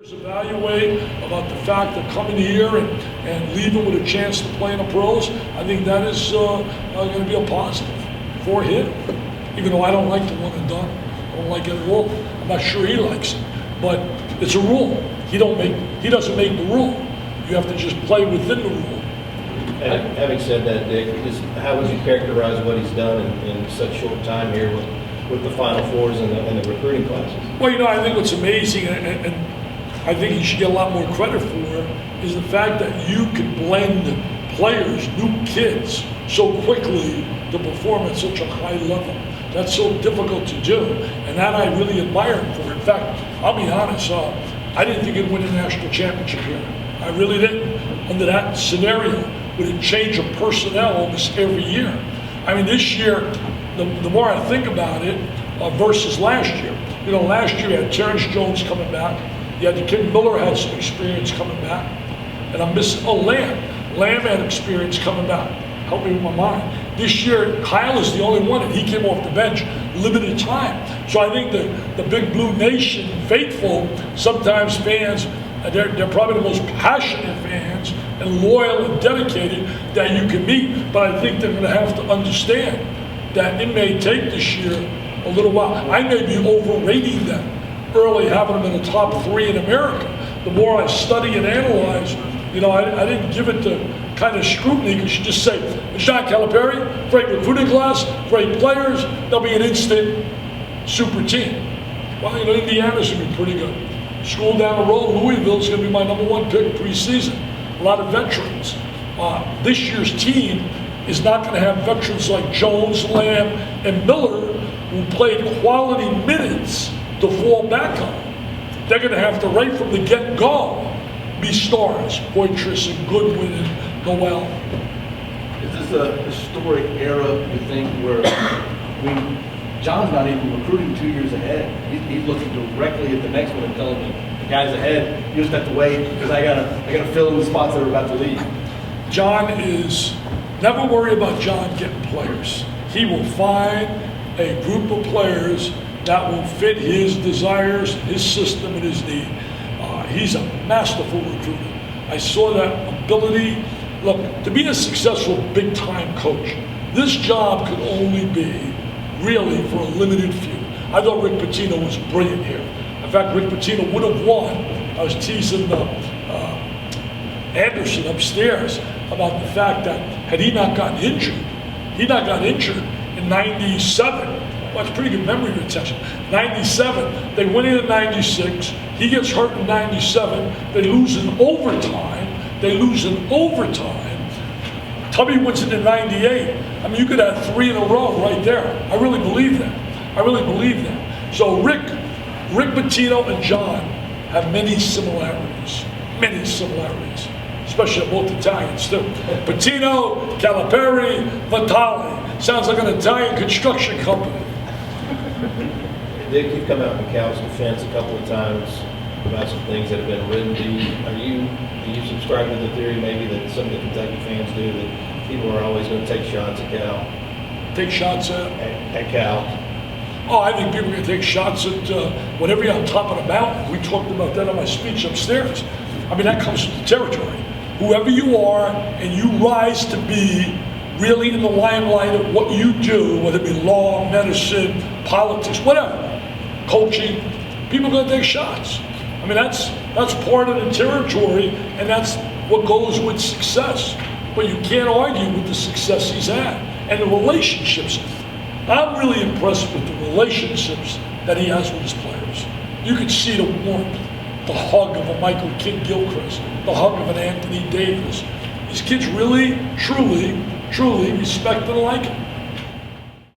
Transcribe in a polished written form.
Evaluate about the fact that coming here and leaving with a chance to play in the pros, I think that is going to be a positive for him. Even though I don't like the one and done, I don't like it at all. I'm not sure he likes it, but it's a rule. He doesn't make the rule. You have to just play within the rule. And having said that, Dick, how would you characterize what he's done in such short time here with the Final Fours and the recruiting classes? Well, I think what's amazing, and I think he should get a lot more credit for, is the fact that you can blend players, new kids, so quickly to perform at such a high level. That's so difficult to do, and that I really admire him for. In fact, I'll be honest, I didn't think he'd win a national championship here. I really didn't. Under that scenario, with a change of personnel almost every year. I mean, this year, the more I think about it, versus last year. Last year you had Terrence Jones coming back. You had the kid Miller had some experience coming back. And I'm missing, Lamb. Lamb had experience coming back. Help me with my mind. This year, Kyle is the only one, and he came off the bench, limited time. So I think the Big Blue Nation faithful, sometimes fans, they're probably the most passionate fans and loyal and dedicated that you can meet. But I think they're going to have to understand that it may take this year a little while. I may be overrating them early, having them in the top 3 in America. The more I study and analyze, I didn't give it the kind of scrutiny, because you just say, John Calipari, great recruiting class, great players, they'll be an instant super team. Well, Indiana's going to be pretty good. School down the road, Louisville's going to be my #1 pick preseason. A lot of veterans. This year's team is not going to have veterans like Jones, Lamb, and Miller, who played quality minutes to fall back on. They're going to have to, right from the get-go, be stars. Poitras and Goodwin and Noel. Is this a historic era, you think, where John's not even recruiting 2 years ahead? He's looking directly at the next one and telling me, the guys ahead, you just have to wait because I gotta fill in the spots that are about to leave. John is, never worry about John getting players. He will find a group of players that will fit his desires, his system, and his need. He's a masterful recruiter. I saw that ability. Look, to be a successful big-time coach, this job could only be really for a limited few. I thought Rick Pitino was brilliant here. In fact, Rick Pitino would have won. I was teasing Anderson upstairs about the fact that had he not gotten injured in 97. Well, it's pretty good memory retention. 97, they win it in 96. He gets hurt in 97. They lose in overtime. Tubby wins it in 98. I mean, you could have 3 in a row right there. I really believe that. So Rick Pitino and John have many similarities, especially both Italians too. Pitino, Calipari, Vitale. Sounds like an Italian construction company. Dick, you've come out in Cal's defense a couple of times about some things that have been written. Do you subscribe to the theory maybe that some of the Kentucky fans do, that people are always going to take shots at Cal? Take shots at Cal. Oh, I think people are going to take shots at whatever you're on top of the mountain. We talked about that on my speech upstairs. I mean, that comes with the territory. Whoever you are and you rise to be really in the limelight of what you do, whether it be law, medicine, politics, whatever, coaching, people are going to take shots. I mean, that's part of the territory, and that's what goes with success. But you can't argue with the success he's had. And the relationships. I'm really impressed with the relationships that he has with his players. You can see the warmth, the hug of a Michael Kidd-Gilchrist, the hug of an Anthony Davis. These kids really, truly respect and like him.